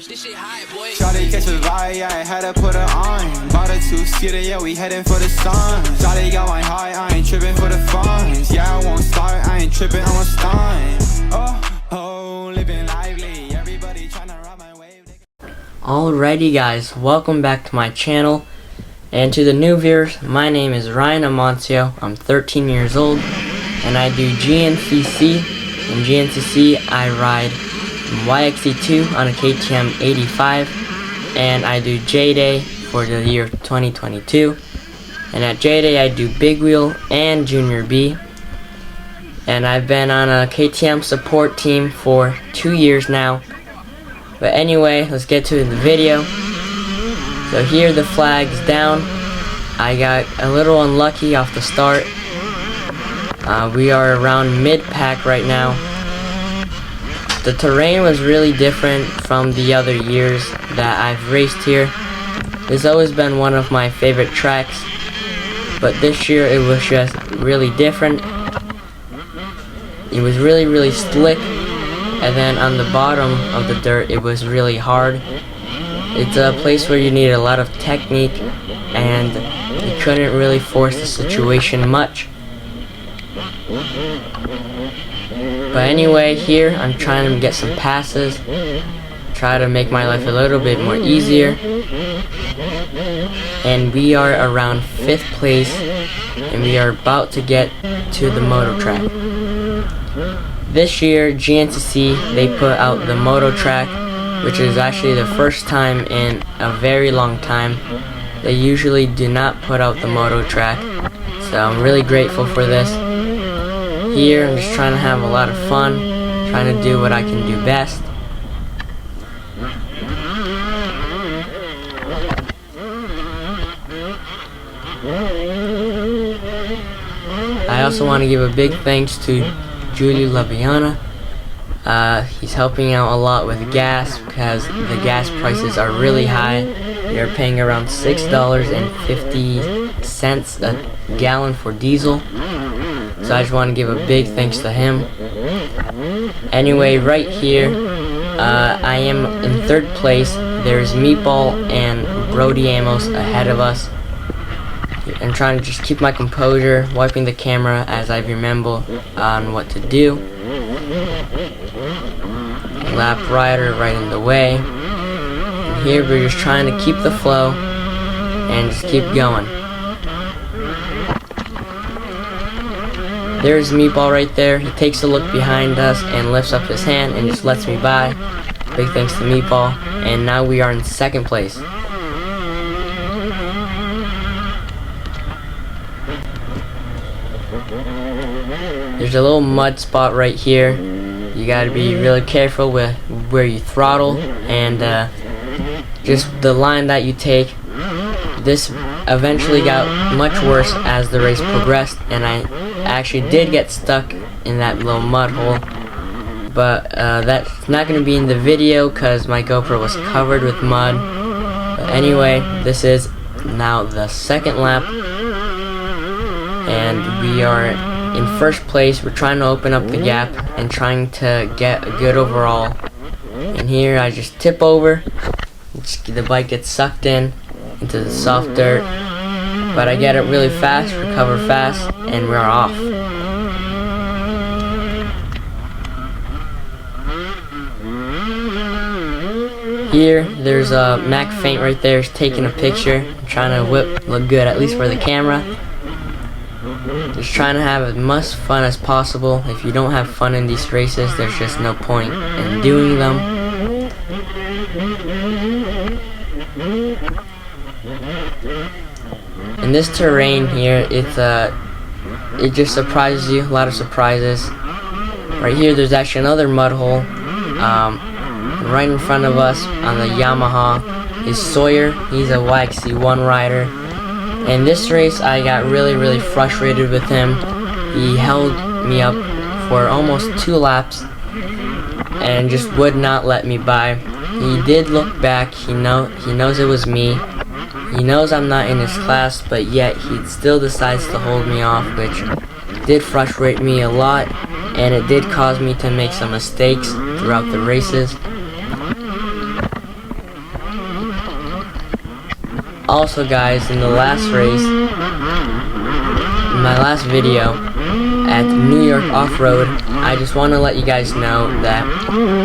This shit high, boy. Shawty catch a vibe, yeah, I had to put her on. Bought a two-seater, yeah, we heading for the sun. Shawty got my high, I ain't tripping for the funds. Yeah, I won't start, I ain't tripping, I'm a stunt. Oh, living lively. Everybody tryna ride my wave. Alrighty guys, welcome back to my channel. And to the new viewers, my name is Ryan AMANCIO. I'm 13 years old and I do Gncc. In Gncc I ride YXC2 on a KTM 85 and I do J-Day for the year 2022. And at J-Day I do Big Wheel and Junior B. And I've been on a KTM support team for 2 years now. But anyway, let's get to the video. So here the flag's down. I got a little unlucky off the start. We are around mid-pack right now. The terrain was really different from the other years that I've raced here. It's always been one of my favorite tracks, but this year it was just really different. It was really slick, and then on the bottom of the dirt it was really hard. It's a place where you need a lot of technique and you couldn't really force the situation much. But anyway, here I'm trying to get some passes, try to make my life a little bit more easier. And we are around 5th place and we are about to get to the moto track. This year Gncc, they put out the moto track, which is actually the first time in a very long time. They usually do not put out the moto track, so I'm really grateful for this. Here I'm just trying to have a lot of fun, trying to do what I can do best. I also want to give a big thanks to Julie Laviana. He's helping out a lot with gas because the gas prices are really high. We are paying around $6.50 a gallon for diesel. So I just want to give a big thanks to him. Anyway, right here, I am in 3rd place. There's Meatball and Brody Amos ahead of us. I'm trying to just keep my composure, wiping the camera as I remember on what to do. Lap rider right in the way. And here we're just trying to keep the flow and just keep going. There's Meatball right there. He takes a look behind us and lifts up his hand and just lets me by. Big thanks to Meatball. And now we are in 2nd place. There's a little mud spot right here. You gotta be really careful with where you throttle and just the line that you take. This eventually got much worse as the race progressed, and I actually did get stuck in that little mud hole. But that's not gonna be in the video because my GoPro was covered with mud. But anyway, this is now the 2nd lap, and we are in 1st place. We're trying to open up the gap and trying to get a good overall. And here I just tip over. The bike gets sucked into the soft dirt. But I get it really fast, recover fast, and we're off. Here, there's a Mac Faint right there. He's taking a picture, trying to look good, at least for the camera. Just trying to have as much fun as possible. If you don't have fun in these races, there's just no point in doing them. In this terrain here, it just surprises you. A lot of surprises. Right here, there's actually another mud hole. Right in front of us on the Yamaha is Sawyer. He's a YXC1 rider. In this race, I got really frustrated with him. He held me up for almost 2 laps and just would not let me by. He did look back. He knows it was me. He knows I'm not in his class, but yet he still decides to hold me off, which did frustrate me a lot, and it did cause me to make some mistakes throughout the races. Also guys, in the last race, in my last video at New York Off-Road, I just want to let you guys know that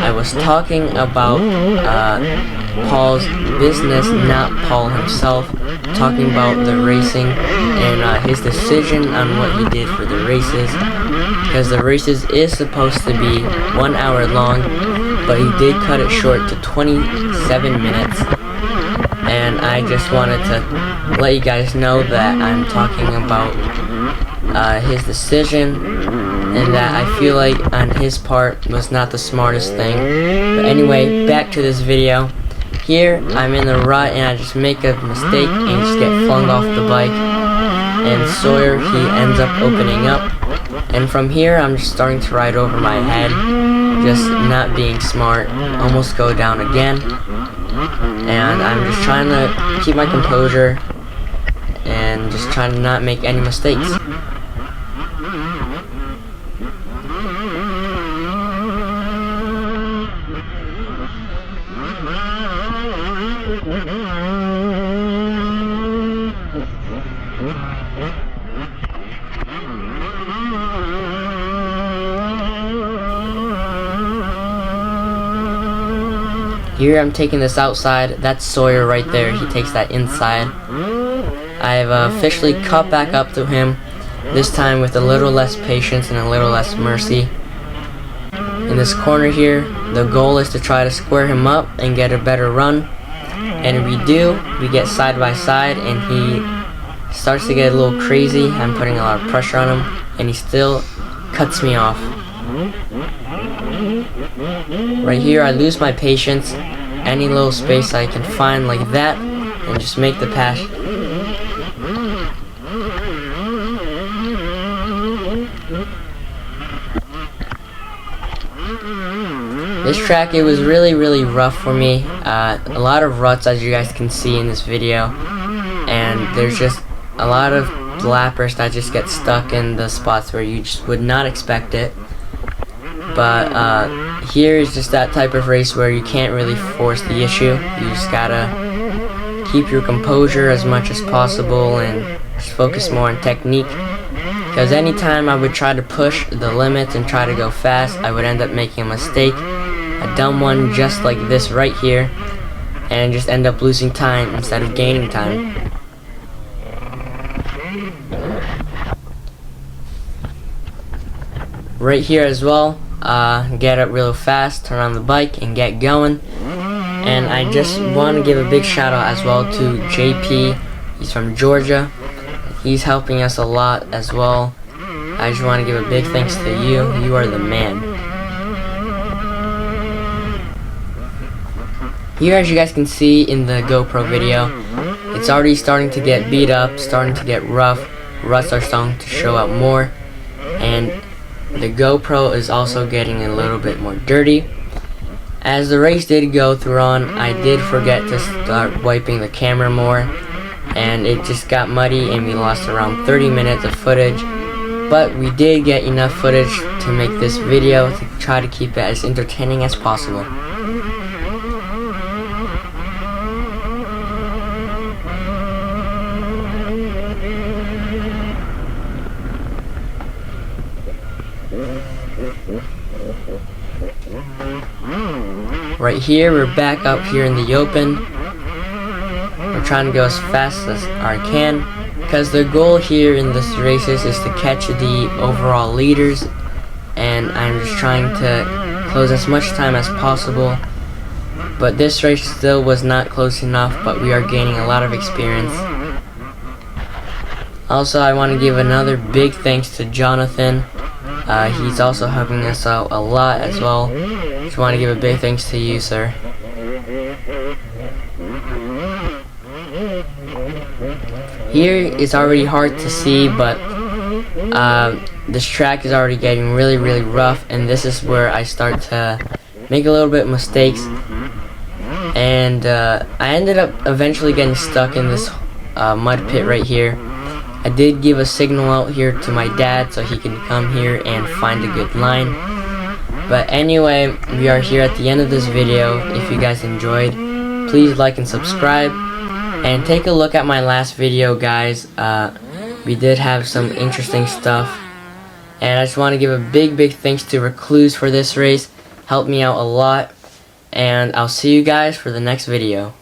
I was talking about Paul's business, not Paul himself, talking about the racing and his decision on what he did for the races, because the races is supposed to be 1 hour long, but he did cut it short to 27 minutes. And I just wanted to let you guys know that I'm talking about his decision, and that I feel like on his part was not the smartest thing. But anyway, back to this video. Here I'm in the rut and I just make a mistake and just get flung off the bike, and Sawyer, he ends up opening up, and from here I'm just starting to ride over my head, just not being smart, almost go down again. And I'm just trying to keep my composure and just trying to not make any mistakes. Here I'm taking this outside. That's Sawyer right there. He takes that inside. I've officially caught back up to him, this time with a little less patience and a little less mercy. In this corner here, the goal is to try to square him up and get a better run. And if we do, we get side by side and he starts to get a little crazy. I'm putting a lot of pressure on him and he still cuts me off. Right here I lose my patience. Any little space I can find like that and just make the pass. This track, it was really rough for me. A lot of ruts, as you guys can see in this video, and there's just a lot of lappers that just get stuck in the spots where you just would not expect it. But here is just that type of race where you can't really force the issue. You just gotta keep your composure as much as possible and just focus more on technique. Because anytime I would try to push the limits and try to go fast, I would end up making a mistake, a dumb one just like this right here, and just end up losing time instead of gaining time. Right here as well, get up real fast, turn on the bike and get going. And I just want to give a big shout out as well to JP. He's from Georgia. He's helping us a lot as well. I just want to give a big thanks to you. You are the man. Here, as you guys can see in the GoPro video, it's already starting to get beat up, starting to get rough. Ruts are starting to show up more, and the GoPro is also getting a little bit more dirty. As the race did go through on, I did forget to start wiping the camera more, and it just got muddy and we lost around 30 minutes of footage. But we did get enough footage to make this video to try to keep it as entertaining as possible. Right here, we're back up here in the open. We're trying to go as fast as I can, because the goal here in this races is to catch the overall leaders, and I'm just trying to close as much time as possible. But this race still was not close enough, but we are gaining a lot of experience. Also, I want to give another big thanks to Jonathan. He's also helping us out a lot as well. Just want to give a big thanks to you, sir. Here it's already hard to see, but this track is already getting really rough, and this is where I start to make a little bit of mistakes. And I ended up eventually getting stuck in this mud pit right here. I did give a signal out here to my dad so he can come here and find a good line. But anyway, we are here at the end of this video. If you guys enjoyed, please like and subscribe. And take a look at my last video, guys. We did have some interesting stuff. And I just want to give a big thanks to Recluse for this race. Helped me out a lot. And I'll see you guys for the next video.